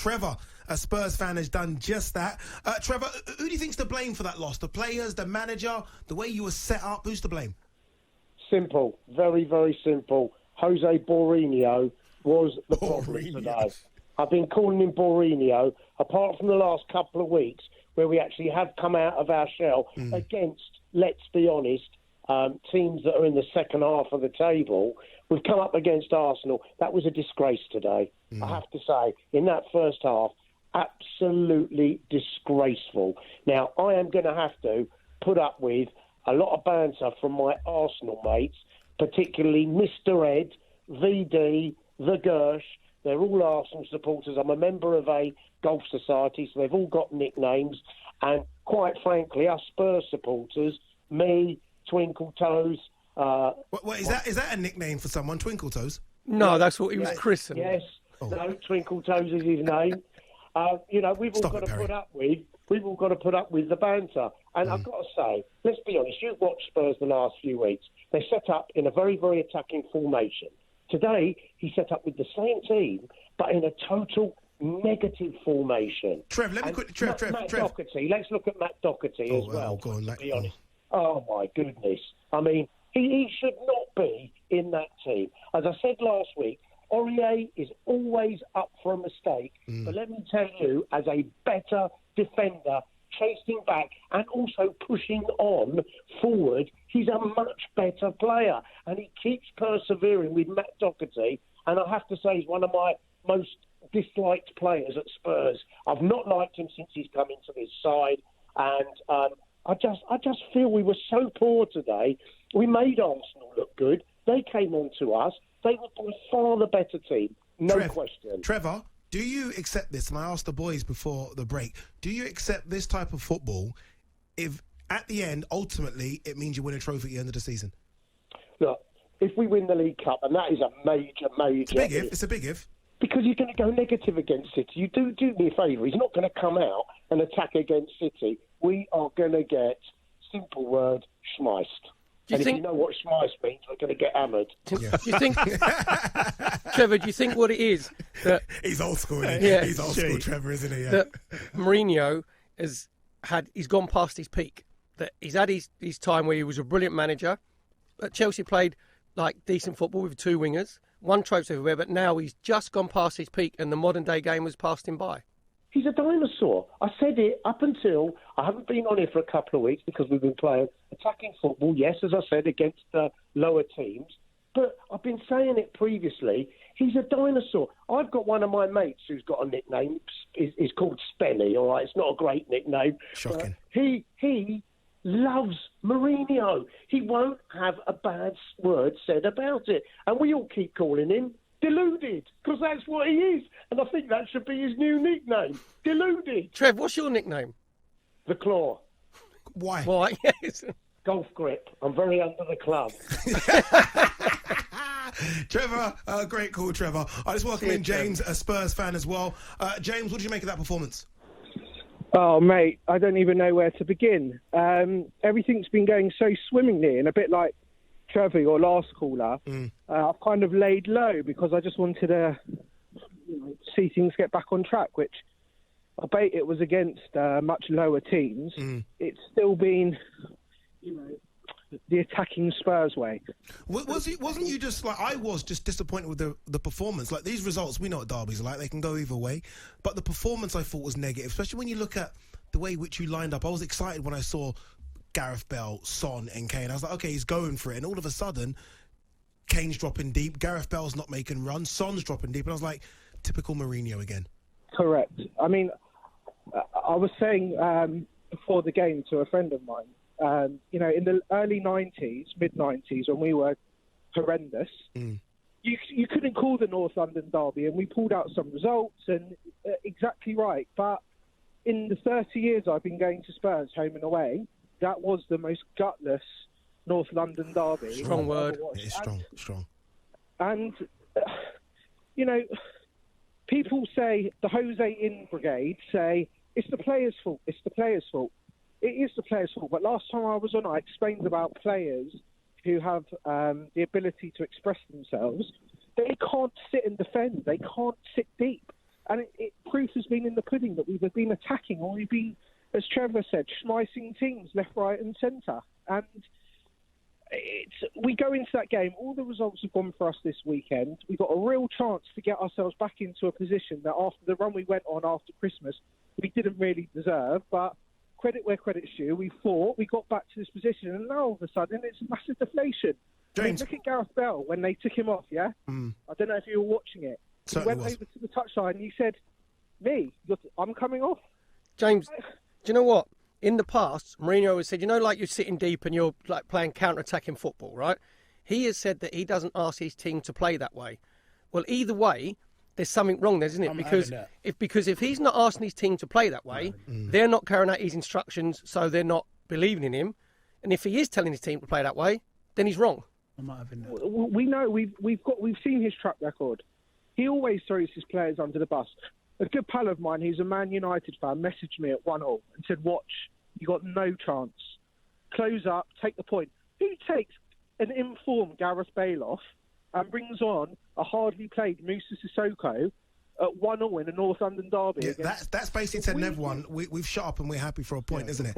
Trevor, a Spurs fan, has done just that. Trevor, who do you think's to blame for that loss? The players, the manager, the way you were set up? Who's to blame? Simple. Very, very simple. Jose Mourinho was the problem today. I've been calling him Mourinho, apart from the last couple of weeks where we actually have come out of our shell against, let's be honest, teams that are in the second half of the table. We've come up against Arsenal. That was a disgrace today. I have to say, in that first half, absolutely disgraceful. Now, I am going to have to put up with a lot of banter from my Arsenal mates, particularly Mr. Ed, VD, The Gersh. They're all Arsenal supporters. I'm a member of a golf society, so they've all got nicknames. And quite frankly, us Spurs supporters, me, Twinkle Toes. What is that? Is that a nickname for someone, Twinkle Toes? No, that's what he was christened. Yes, no, Twinkle Toes is his name. We've all got to put up with. We've all got to put up with the banter. And I've got to say, let's be honest. You've watched Spurs the last few weeks. They set up in a very, very attacking formation. Today, he set up with the same team, but in a total negative formation. Trev, let me quickly... Matt Doherty, let's look at Matt Doherty as well, go on, to be honest. Oh, my goodness. I mean, he should not be in that team. As I said last week, Aurier is always up for a mistake. But let me tell you, as a better defender, chasing back and also pushing on forward, he's a much better player. And he keeps persevering with Matt Doherty. And I have to say, he's one of my most disliked players at Spurs. I've not liked him since he's come into this side. And I just feel we were so poor today. We made Arsenal look good. They came on to us. They were by far the better team. No question. Trevor, do you accept this? And I asked the boys before the break, do you accept this type of football if at the end, ultimately, it means you win a trophy at the end of the season? Look, if we win the League Cup, and that is a major... It's a big if. It's a big if. Because you're going to go negative against City. You do me a favour. He's not going to come out and attack against City. We are going to get, simple word, schmeiced. If you know what schmeiss means, we're going to get hammered. Do you think, Trevor, do you think what it is? That, he's old school, isn't he? Yeah, he's old school, Trevor, isn't he? Yeah. That Mourinho he's gone past his peak. That he's had his time where he was a brilliant manager. But Chelsea played like decent football with two wingers, won trophies everywhere, but now he's just gone past his peak and the modern day game has passed him by. He's a dinosaur. I said it up until... I haven't been on here for a couple of weeks because we've been playing attacking football, yes, as I said, against the lower teams. But I've been saying it previously. He's a dinosaur. I've got one of my mates who's got a nickname. Is called Spenny, all right? It's not a great nickname. Shocking. He loves Mourinho. He won't have a bad word said about it. And we all keep calling him Deluded, because that's what he is. And I think that should be his new nickname. Deluded. Trev, what's your nickname? The Claw. Why? Why? Yes. Golf grip. I'm very under the club. Trevor, great call, Trevor. I just welcome in James, a Spurs fan as well. James, what did you make of that performance? Oh, mate, I don't even know where to begin. Everything's been going so swimmingly, and a bit like Trevor, your last caller, I've kind of laid low because I just wanted to see things get back on track, which I bet it was against much lower teams. It's still been, the attacking Spurs way. Wasn't you just like, I was just disappointed with the performance. Like, these results, we know what derbies are like, they can go either way. But the performance I thought was negative, especially when you look at the way which you lined up. I was excited when I saw Gareth Bale, Son and Kane. I was like, okay, he's going for it. And all of a sudden, Kane's dropping deep, Gareth Bale's not making runs, Son's dropping deep. And I was like, typical Mourinho again. Correct. I mean, I was saying before the game to a friend of mine, in the early 90s, mid-90s, when we were horrendous, you couldn't call the North London derby, and we pulled out some results, and exactly right. But in the 30 years I've been going to Spurs, home and away, that was the most gutless North London derby. Strong word. It is strong. And, people say, the Jose In brigade say, it's the players' fault, it's the players' fault. It is the players' fault, but last time I was on, I explained about players who have the ability to express themselves. They can't sit and defend. They can't sit deep. And proof has been in the pudding that we've been attacking, or we've been, as Trevor said, schmicing teams left, right and centre. And we go into that game, all the results have gone for us this weekend. We've got a real chance to get ourselves back into a position that after the run we went on after Christmas, we didn't really deserve. But credit where credit's due. We fought, we got back to this position, and now all of a sudden it's a massive deflation. James. Look at Gareth Bale when they took him off, yeah? I don't know if you were watching it. He went over to the touchline and he said, I'm coming off. James, do you know what? In the past, Mourinho has said, like you're sitting deep and you're like playing counter-attacking football, right? He has said that he doesn't ask his team to play that way. Well, either way, there's something wrong there, isn't it? Because if he's not asking his team to play that way, they're not carrying out his instructions, so they're not believing in him. And if he is telling his team to play that way, then he's wrong. I'm not having that. We know we've seen his track record. He always throws his players under the bus. A good pal of mine, who's a Man United fan, messaged me at 1-1 and said, "Watch, you got no chance. Close up, take the point." Who takes an informed Gareth Bale off and brings on a hardly played Moussa Sissoko at 1-1 in a North London derby? Yeah, that's basically said Nev won. We've shut up and we're happy for a point, isn't it?